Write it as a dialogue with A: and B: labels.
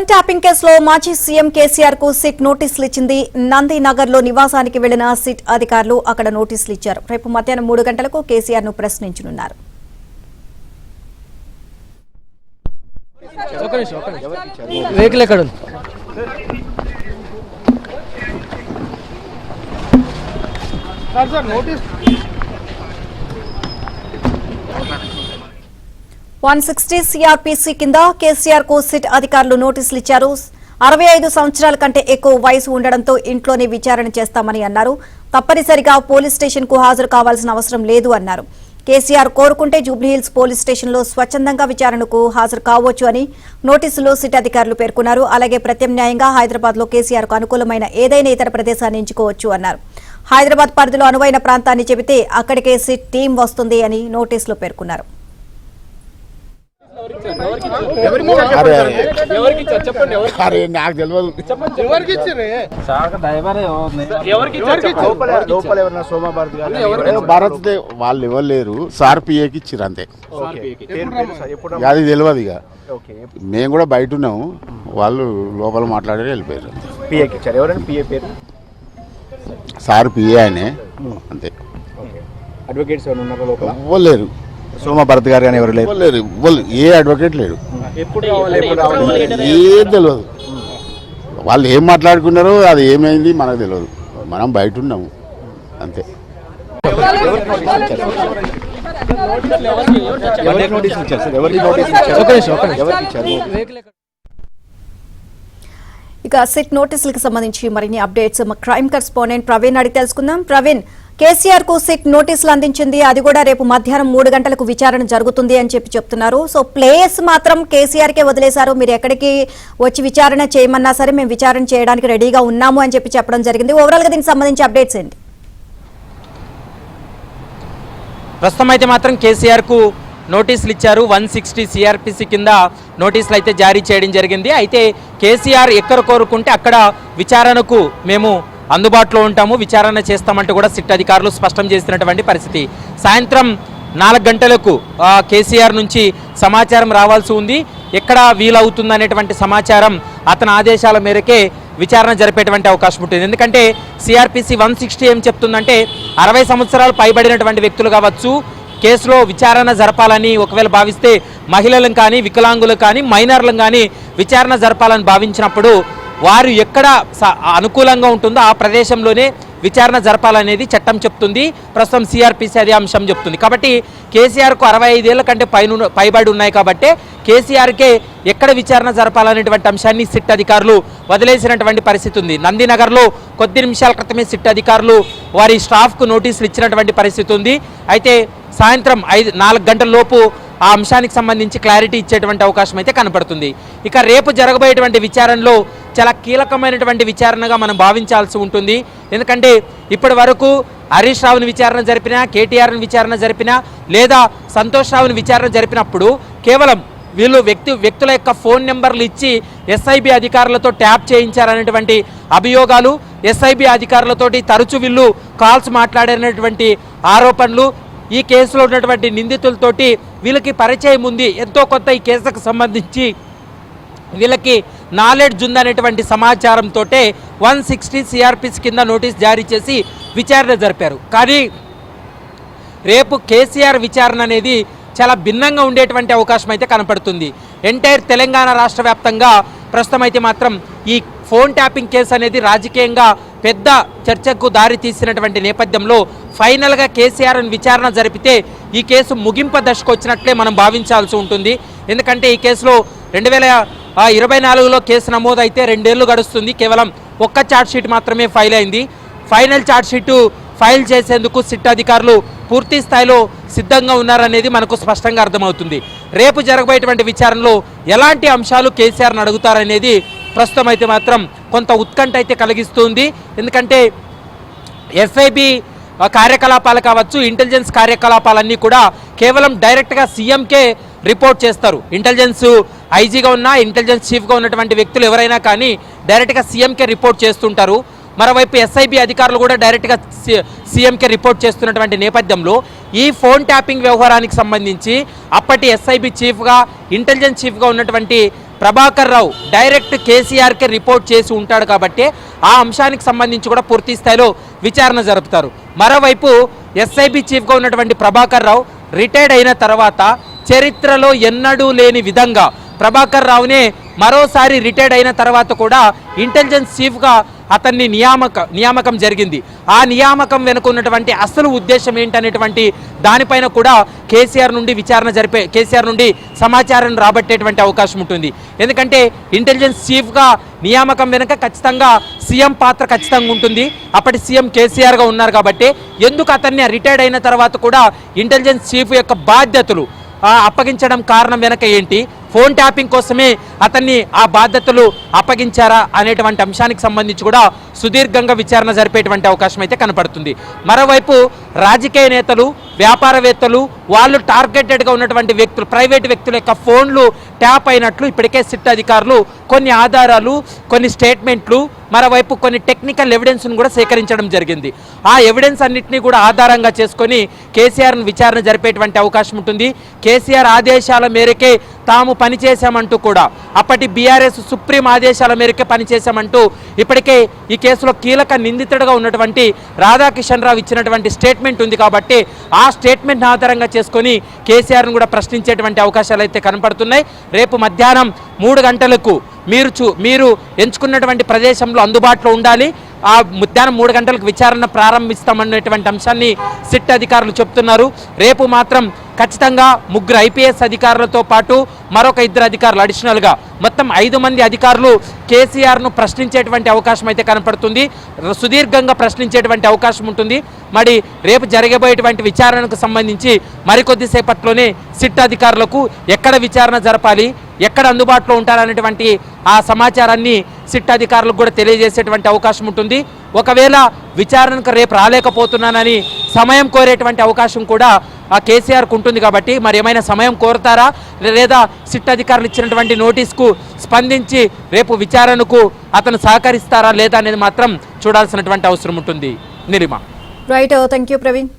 A: Phone tapping కేసులో మాజీ CM KCR కు సిట్ నోటీసులు ఇచ్చింది. నందినగర్ లో నివాసానికి వెళ్లిన సిట్ అధికారులు అక్కడ నోటీసులు ఇచ్చారు. రేపు మధ్యాహ్నం 3 గంటలకు కేసీఆర్ ను ప్రశ్నించనున్నారు. సిఆర్పిసి కింద కేసీఆర్ కు సిట్ అధికారులు నోటీసులు ఇచ్చారు. 65 సంవత్సరాల కంటే ఎక్కువ వయసు ఉండడంతో ఇంట్లోనే విచారణ చేస్తామని అన్నారు. తప్పనిసరిగా పోలీస్ స్టేషన్ కు హాజరు కావాల్సిన అవసరం లేదు అన్నారు. కేసీఆర్ కోరుకుంటే జూబ్లీహిల్స్ పోలీస్ స్టేషన్ లో స్వచ్ఛందంగా విచారణకు హాజరు కావచ్చు అని నోటీసులో సిట్ అధికారులు పేర్కొన్నారు. అలాగే ప్రత్యామ్నాయంగా హైదరాబాద్ లో కేసీఆర్ కు అనుకూలమైన ఏదైనా ఇతర ప్రదేశాన్ని ఎంచుకోవచ్చు అన్నారు. హైదరాబాద్ పరిధిలో అనువైన ప్రాంతాన్ని చెబితే అక్కడికే సిట్ టీం వస్తుంది అని నోటీసులో పేర్కొన్నారు.
B: భారత్ వాళ్ళు ఎవరు లేరు, సార్ పిఏకి ఇచ్చిర్రు అంతే. అది తెలియదు. ఇక మేము కూడా బయట ఉన్నాము, వాళ్ళు లోపల మాట్లాడారు వెళ్ళిపోయారు. సార్ పిఏ ఆయనే అంతే.
C: అడ్వకేట్స్
B: ఎవరు లేరు.
C: సోమా భరత్ గారు కానీ ఎవరు
B: లేరు. ఏ అడ్వకేట్ లేడు. ఏం తెలియదు. వాళ్ళు ఏం మాట్లాడుకున్నారో అది ఏమైంది మనకు తెలియదు. మనం బయట ఉన్నాము అంతే.
A: ఇక సిట్ నోటీసులకు సంబంధించి మరిన్ని అప్డేట్స్ మా క్రైమ్ కరెస్పాండెంట్ ప్రవీణ్ అడిగి తెలుసుకుందాం. ప్రవీణ్, కేసీఆర్ కు సిట్ నోటీసులు అందించింది, అది కూడా రేపు మధ్యాహ్నం 3 గంటలకు విచారణ జరుగుతుంది అని చెప్తున్నారు. సో ప్లేస్ మాత్రం కేసీఆర్ కే వదిలేశారు. మీరు ఎక్కడికి వచ్చి విచారణ చేయమన్నా సరే మేము విచారణ చేయడానికి రెడీగా ఉన్నాము అని చెప్పడం జరిగింది. ఓవరాల్ గా దీనికి సంబంధించి అప్డేట్స్ ఏంటి?
D: ప్రస్తుతం అయితే మాత్రం కేసీఆర్ కు నోటీసులు ఇచ్చారు. 160 సిఆర్పిసి కింద నోటీసులు అయితే జారీ చేయడం జరిగింది. అయితే కేసీఆర్ ఎక్కడ కోరుకుంటే అక్కడ విచారణకు మేము అందుబాటులో ఉంటాము, విచారణ చేస్తామంటూ కూడా సిట్ అధికారులు స్పష్టం చేసినటువంటి పరిస్థితి. సాయంత్రం 4 గంటలకు కేసీఆర్ నుంచి సమాచారం రావాల్సి ఉంది. ఎక్కడ వీలవుతుందనేటువంటి సమాచారం అతని ఆదేశాల మేరకే విచారణ జరిపేటువంటి అవకాశం ఉంటుంది. ఎందుకంటే సిఆర్పిసి 160 ఏం చెప్తుందంటే 60 సంవత్సరాలు పైబడినటువంటి వ్యక్తులు కావచ్చు కేసులో విచారణ జరపాలని ఒకవేళ భావిస్తే మహిళలను కానీ వికలాంగులు కానీ మైనర్లను కానీ విచారణ జరపాలని భావించినప్పుడు వారు ఎక్కడ అనుకూలంగా ఉంటుందో ఆ ప్రదేశంలోనే విచారణ జరపాలనేది చట్టం చెప్తుంది. ప్రస్తుతం సిఆర్పిసి అదే అంశం చెప్తుంది. కాబట్టి కేసీఆర్కు 65 ఏళ్ల కంటే పైబడి ఉన్నాయి కాబట్టి కేసీఆర్కే ఎక్కడ విచారణ జరపాలనేటువంటి అంశాన్ని సిట్ అధికారులు వదిలేసినటువంటి పరిస్థితి ఉంది. నందినగర్లో కొద్ది నిమిషాల క్రితమే సిట్ అధికారులు వారి స్టాఫ్కు నోటీసులు ఇచ్చినటువంటి పరిస్థితి ఉంది. అయితే సాయంత్రం 4 గంటల లోపు ఆ అంశానికి సంబంధించి క్లారిటీ ఇచ్చేటువంటి అవకాశం అయితే కనపడుతుంది. ఇక రేపు జరగబోయేటువంటి విచారణలో చాలా కీలకమైనటువంటి విచారణగా మనం భావించాల్సి ఉంటుంది. ఎందుకంటే ఇప్పటి వరకు హరీష్ రావుని విచారణ జరిపినా, కేటీఆర్ని విచారణ జరిపినా, లేదా సంతోష్ రావుని విచారణ జరిపినప్పుడు కేవలం వీళ్ళు వ్యక్తుల యొక్క ఫోన్ నెంబర్లు ఇచ్చి ఎస్ఐబి అధికారులతో ట్యాప్ చేయించారనేటువంటి అభియోగాలు, ఎస్ఐబి అధికారులతోటి తరచూ వీళ్ళు కాల్స్ మాట్లాడినటువంటి ఆరోపణలు, ఈ కేసులో ఉన్నటువంటి నిందితులతోటి వీళ్ళకి పరిచయం ఉంది, ఎంతో కొంత ఈ కేసుకు సంబంధించి వీళ్ళకి నాలెడ్జ్ ఉందనేటువంటి సమాచారంతో 160 సిఆర్పిసి కింద నోటీస్ జారీ చేసి విచారణ జరిపారు. కానీ రేపు కేసీఆర్ విచారణ అనేది చాలా భిన్నంగా ఉండేటువంటి అవకాశం అయితే కనపడుతుంది. ఎంటైర్ తెలంగాణ రాష్ట్ర వ్యాప్తంగా ప్రస్తుతం అయితే మాత్రం ఈ ఫోన్ ట్యాపింగ్ కేసు అనేది రాజకీయంగా పెద్ద చర్చకు దారి తీసినటువంటి నేపథ్యంలో ఫైనల్గా కేసీఆర్ని విచారణ జరిపితే ఈ కేసు ముగింపు దశకు వచ్చినట్లే మనం భావించాల్సి ఉంటుంది. ఎందుకంటే ఈ కేసులో 2024లో కేసు నమోదైతే 2 ఏళ్లు గడుస్తుంది. కేవలం ఒక్క ఛార్జ్షీట్ మాత్రమే ఫైల్ అయింది. ఫైనల్ ఛార్జ్షీటు ఫైల్ చేసేందుకు సిట్ అధికారులు పూర్తి స్థాయిలో సిద్ధంగా ఉన్నారనేది మనకు స్పష్టంగా అర్థమవుతుంది. రేపు జరగబోయేటువంటి విచారణలో ఎలాంటి అంశాలు కేసీఆర్ని అడుగుతారనేది ప్రస్తుతం అయితే మాత్రం కొంత ఉత్కంఠ అయితే కలిగిస్తుంది. ఎందుకంటే ఎస్ఐబి కార్యకలాపాలు కావచ్చు, ఇంటెలిజెన్స్ కార్యకలాపాలన్నీ కూడా కేవలం డైరెక్ట్గా సీఎంకే రిపోర్ట్ చేస్తారు. ఇంటెలిజెన్స్ ఐజీగా ఉన్న, ఇంటెలిజెన్స్ చీఫ్గా ఉన్నటువంటి వ్యక్తులు ఎవరైనా కానీ డైరెక్ట్గా సీఎంకే రిపోర్ట్ చేస్తుంటారు. మరోవైపు ఎస్ఐబి అధికారులు కూడా డైరెక్ట్గా సీఎంకే రిపోర్ట్ చేస్తున్నటువంటి నేపథ్యంలో ఈ ఫోన్ ట్యాపింగ్ వ్యవహారానికి సంబంధించి అప్పటి ఎస్ఐబి చీఫ్గా, ఇంటెలిజెన్స్ చీఫ్గా ఉన్నటువంటి ప్రభాకర్ రావు డైరెక్ట్ కేసీఆర్కే రిపోర్ట్ చేసి ఉంటాడు కాబట్టి ఆ అంశానికి సంబంధించి కూడా పూర్తి స్థాయిలో విచారణ జరుపుతారు. మరోవైపు ఎస్ఐబి చీఫ్గా ఉన్నటువంటి ప్రభాకర్ రావు రిటైర్డ్ అయిన తర్వాత చరిత్రలో ఎన్నడూ లేని విధంగా ప్రభాకర్ రావునే మరోసారి రిటైర్డ్ అయిన తర్వాత కూడా ఇంటెలిజెన్స్ చీఫ్గా అతన్ని నియామకం జరిగింది. ఆ నియామకం వెనుక ఉన్నటువంటి అసలు ఉద్దేశం ఏంటనేటువంటి దానిపైన కూడా కేసీఆర్ నుండి సమాచారం రాబట్టేటువంటి అవకాశం ఉంటుంది. ఎందుకంటే ఇంటెలిజెన్స్ చీఫ్గా నియామకం వెనుక ఖచ్చితంగా సీఎం పాత్ర ఖచ్చితంగా ఉంటుంది. అప్పటి సీఎం కేసీఆర్గా ఉన్నారు కాబట్టి ఎందుకు అతన్ని రిటైర్డ్ అయిన తర్వాత కూడా ఇంటెలిజెన్స్ చీఫ్ యొక్క బాధ్యతలు అప్పగించడం కారణం వెనక ఏంటి, ఫోన్ ట్యాపింగ్ కోసమే అతన్ని ఆ బాధ్యతలు అప్పగించారా అనేటువంటి అంశానికి సంబంధించి కూడా సుదీర్ఘంగా విచారణ జరిపేటువంటి అవకాశం అయితే కనపడుతుంది. మరోవైపు రాజకీయ నేతలు, వ్యాపారవేత్తలు, వాళ్ళు టార్గెటెడ్గా ఉన్నటువంటి వ్యక్తులు, ప్రైవేటు వ్యక్తుల యొక్క ఫోన్లు ట్యాప్ అయినట్లు ఇప్పటికే సిట్ అధికారులు కొన్ని ఆధారాలు, కొన్ని స్టేట్మెంట్లు, మరోవైపు కొన్ని టెక్నికల్ ఎవిడెన్స్ను కూడా సేకరించడం జరిగింది. ఆ ఎవిడెన్స్ అన్నింటినీ కూడా ఆధారంగా చేసుకొని కేసీఆర్ను విచారణ జరిపేటువంటి అవకాశం ఉంటుంది. కేసీఆర్ ఆదేశాల మేరకే తాము పనిచేశామంటూ కూడా, అప్పటి బీఆర్ఎస్ సుప్రీం ఆదేశాల మేరకే పనిచేశామంటూ ఇప్పటికే ఈ కేసులో కీలక నిందితుడిగా ఉన్నటువంటి రాధాకిషన్ రావు ఇచ్చినటువంటి స్టేట్మెంట్ ఉంది కాబట్టి ఆ స్టేట్మెంట్ ఆధారంగా చేసుకొని కేసీఆర్ను కూడా ప్రశ్నించేటువంటి అవకాశాలు అయితే కనపడుతున్నాయి. రేపు మధ్యాహ్నం 3 గంటలకు మీరు ఎంచుకున్నటువంటి ప్రదేశంలో అందుబాటులో ఉండాలి. ఆ మధ్యాహ్నం 3 గంటలకు విచారణ ప్రారంభిస్తామనేటువంటి అంశాన్ని సిట్ అధికారులు చెప్తున్నారు. రేపు మాత్రం ఖచ్చితంగా 3 ఐపీఎస్ అధికారులతో పాటు మరొక 2 అధికారులు అడిషనల్గా మొత్తం 5 మంది అధికారులు కేసీఆర్ను ప్రశ్నించేటువంటి అవకాశం అయితే కనపడుతుంది. సుదీర్ఘంగా ప్రశ్నించేటువంటి అవకాశం ఉంటుంది. మరి రేపు జరగబోయేటువంటి విచారణకు సంబంధించి మరికొద్దిసేపట్లోనే సిట్ అధికారులకు ఎక్కడ విచారణ జరపాలి, ఎక్కడ అందుబాటులో ఉంటారనేటువంటి ఆ సమాచారాన్ని సిట్ అధికారులకు కూడా తెలియజేసేటువంటి అవకాశం ఉంటుంది. ఒకవేళ విచారణకు రేపు రాలేకపోతున్నానని సమయం కోరేటువంటి అవకాశం కూడా ఆ కేసీఆర్కు ఉంటుంది కాబట్టి మరి ఏమైనా సమయం కోరుతారా లేదా సిట్ అధికారులు ఇచ్చినటువంటి నోటీస్కు స్పందించి రేపు విచారణకు అతను సహకరిస్తారా లేదా అనేది మాత్రం చూడాల్సినటువంటి అవసరం ఉంటుంది. Nilima.
A: Right, thank you Praveen.